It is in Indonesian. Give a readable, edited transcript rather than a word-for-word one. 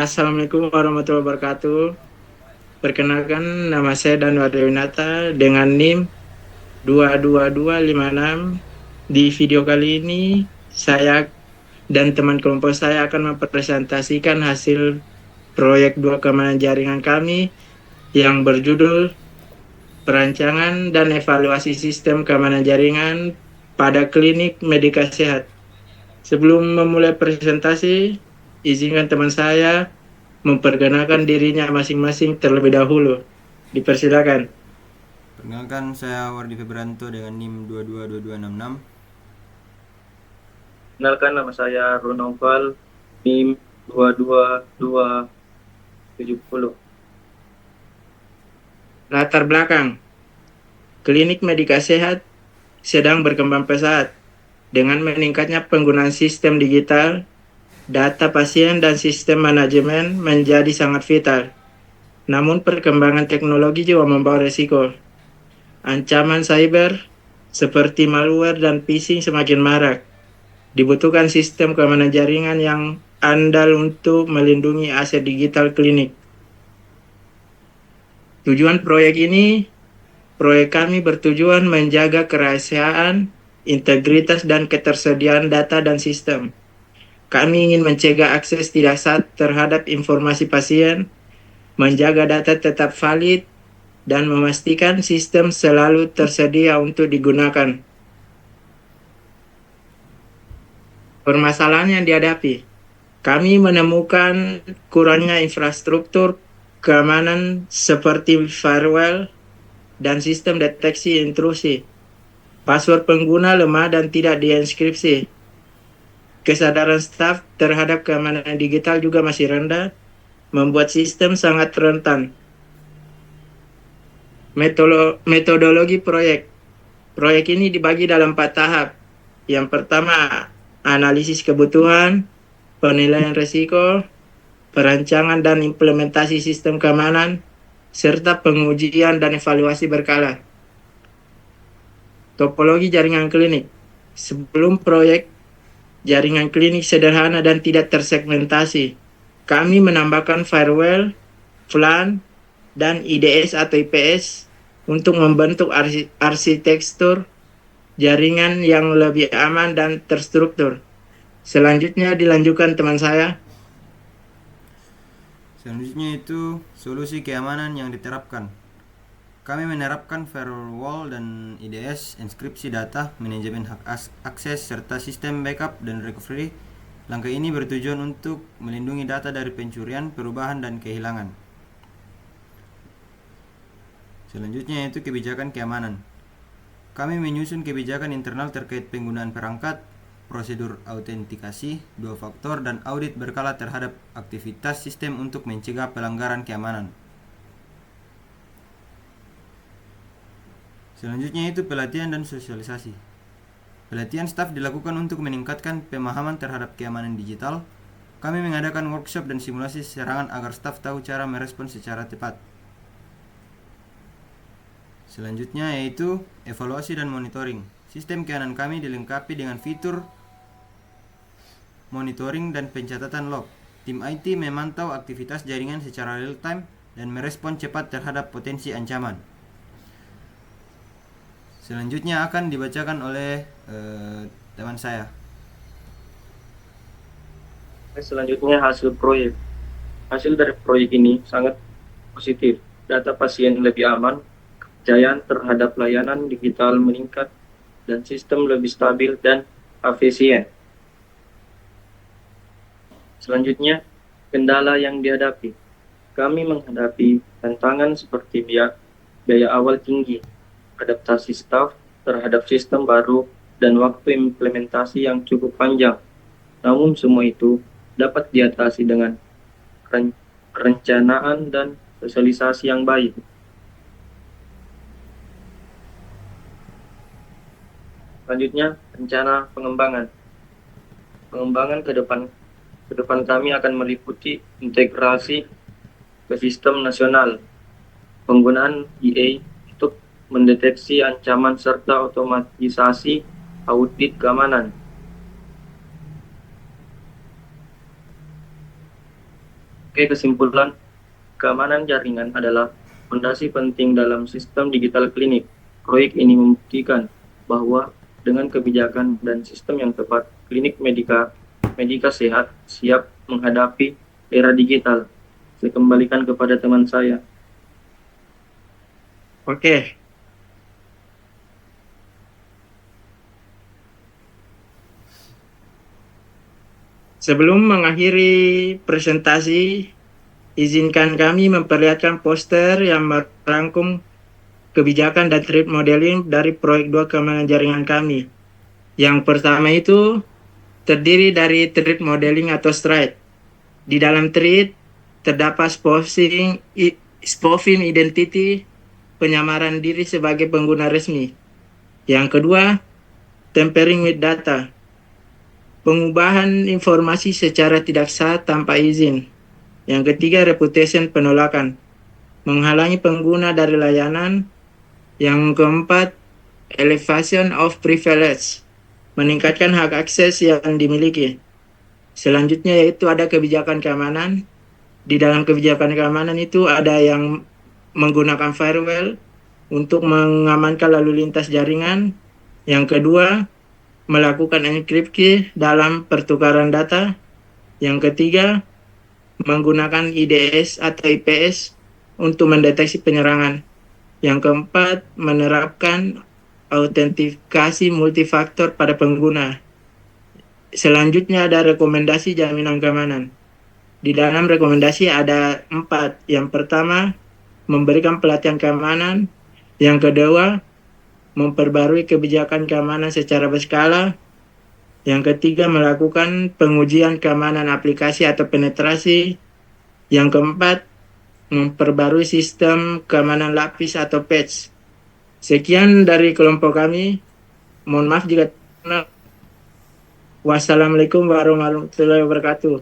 Assalamualaikum warahmatullahi wabarakatuh. Perkenalkan, nama saya Danwar Dewinata dengan NIM 22256. Di video kali ini, saya dan teman kelompok saya akan mempresentasikan hasil proyek 2 keamanan jaringan kami yang berjudul Perancangan dan Evaluasi Sistem Keamanan Jaringan pada Klinik Medika Sehat. Sebelum memulai presentasi, izinkan teman saya memperkenalkan dirinya masing-masing terlebih dahulu. Dipersilakan. Perkenalkan, saya Wardi Febranto dengan NIM 222266. Kenalkan, nama saya Ronoval, NIM 22270. Latar belakang. Klinik Medika Sehat sedang berkembang pesat dengan meningkatnya penggunaan sistem digital, data pasien dan sistem manajemen menjadi sangat vital. Namun perkembangan teknologi juga membawa risiko. Ancaman cyber seperti malware dan phishing semakin marak. Dibutuhkan sistem keamanan jaringan yang andal untuk melindungi aset digital klinik. Tujuan proyek kami bertujuan menjaga kerahasiaan, integritas, dan ketersediaan data dan sistem. Kami ingin mencegah akses tidak sah terhadap informasi pasien, menjaga data tetap valid, dan memastikan sistem selalu tersedia untuk digunakan. Permasalahan yang dihadapi. Kami menemukan kurangnya infrastruktur keamanan seperti firewall dan sistem deteksi intrusi. Password pengguna lemah dan tidak dienkripsi. Kesadaran staf terhadap keamanan digital juga masih rendah, membuat sistem sangat rentan. Metodologi proyek. Proyek ini dibagi dalam 4 tahap. Yang pertama, analisis kebutuhan, penilaian risiko, perancangan dan implementasi sistem keamanan, serta pengujian dan evaluasi berkala. Topologi jaringan klinik. Sebelum proyek, jaringan klinik sederhana dan tidak tersegmentasi. Kami menambahkan firewall, VLAN, dan IDS atau IPS untuk membentuk arsitektur jaringan yang lebih aman dan terstruktur. Selanjutnya dilanjutkan teman saya. Selanjutnya itu solusi keamanan yang diterapkan. Kami menerapkan firewall dan IDS, inskripsi data, manajemen hak akses, serta sistem backup dan recovery. Langkah ini bertujuan untuk melindungi data dari pencurian, perubahan, dan kehilangan. Selanjutnya itu kebijakan keamanan. Kami menyusun kebijakan internal terkait penggunaan perangkat, prosedur autentikasi, 2 faktor, dan audit berkala terhadap aktivitas sistem untuk mencegah pelanggaran keamanan. Selanjutnya itu pelatihan dan sosialisasi. Pelatihan staf dilakukan untuk meningkatkan pemahaman terhadap keamanan digital. Kami mengadakan workshop dan simulasi serangan agar staf tahu cara merespon secara tepat. Selanjutnya yaitu evaluasi dan monitoring. Sistem keamanan kami dilengkapi dengan fitur monitoring dan pencatatan log. Tim IT memantau aktivitas jaringan secara real time dan merespon cepat terhadap potensi ancaman. Selanjutnya akan dibacakan oleh teman saya. Selanjutnya, hasil proyek. Hasil dari proyek ini sangat positif. Data pasien lebih aman, kepercayaan terhadap layanan digital meningkat, dan sistem lebih stabil dan efisien. Selanjutnya, kendala yang dihadapi. Kami menghadapi tantangan seperti biaya awal tinggi, adaptasi staf terhadap sistem baru, dan waktu implementasi yang cukup panjang. Namun semua itu dapat diatasi dengan perencanaan dan sosialisasi yang baik. Selanjutnya, rencana pengembangan. Pengembangan ke depan kami akan meliputi integrasi ke sistem nasional, penggunaan EA untuk mendeteksi ancaman serta otomatisasi audit keamanan. Oke, kesimpulan, keamanan jaringan adalah fondasi penting dalam sistem digital klinik. Proyek ini membuktikan bahwa dengan kebijakan dan sistem yang tepat, klinik medika sehat siap menghadapi era digital. Saya kembalikan kepada teman saya. Oke, sebelum mengakhiri presentasi, izinkan kami memperlihatkan poster yang merangkum kebijakan dan threat modeling dari proyek 2 keamanan jaringan kami. Yang pertama itu terdiri dari threat modeling atau STRIDE. Di dalam threat terdapat spoofing identity, penyamaran diri sebagai pengguna resmi. Yang kedua, tampering with data, pengubahan informasi secara tidak sah tanpa izin. Yang ketiga, reputation penolakan, menghalangi pengguna dari layanan. Yang keempat, elevation of privilege, meningkatkan hak akses yang dimiliki. Selanjutnya yaitu ada kebijakan keamanan. Di dalam kebijakan keamanan itu ada yang menggunakan firewall untuk mengamankan lalu lintas jaringan. Yang kedua, melakukan enkripsi dalam pertukaran data. Yang ketiga, menggunakan IDS atau IPS untuk mendeteksi penyerangan. Yang keempat, menerapkan autentikasi multifaktor pada pengguna. Selanjutnya ada rekomendasi jaminan keamanan. Di dalam rekomendasi ada 4. Yang pertama, memberikan pelatihan keamanan. Yang kedua, memperbarui kebijakan keamanan secara berskala. Yang ketiga, melakukan pengujian keamanan aplikasi atau penetrasi. Yang keempat, memperbarui sistem keamanan lapis atau patch. Sekian dari kelompok kami. Mohon maaf jika Wassalamualaikum warahmatullahi wabarakatuh.